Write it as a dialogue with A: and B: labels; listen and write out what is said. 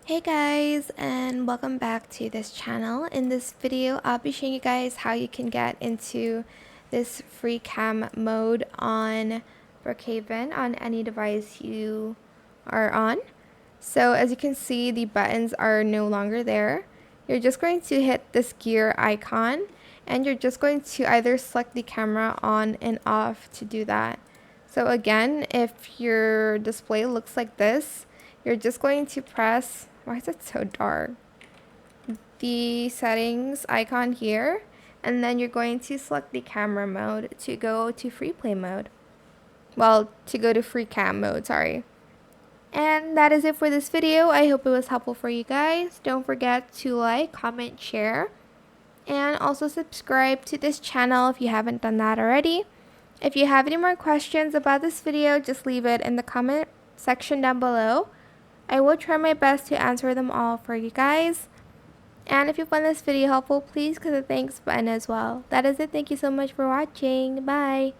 A: Hey guys, and welcome back to this channel. In this video I'll be showing you guys how you can get into this free cam mode on Brookhaven on any device you are on. So as you can see, the buttons are no longer there. You're just going to hit this gear icon and you're just going to either select the camera on and off to do that. So again, if your display looks like this, you're just going to press, why is it so dark? The settings icon here, and then you're going to select the camera mode to go to free play mode. Well, to go to free cam mode, sorry. And that is it for this video. I hope it was helpful for you guys. Don't forget to like, comment, share, and also subscribe to this channel if you haven't done that already. If you have any more questions about this video, just leave it in the comment section down below. I will try my best to answer them all for you guys. And if you found this video helpful, please click the thanks button as well. That is it. Thank you so much for watching. Bye.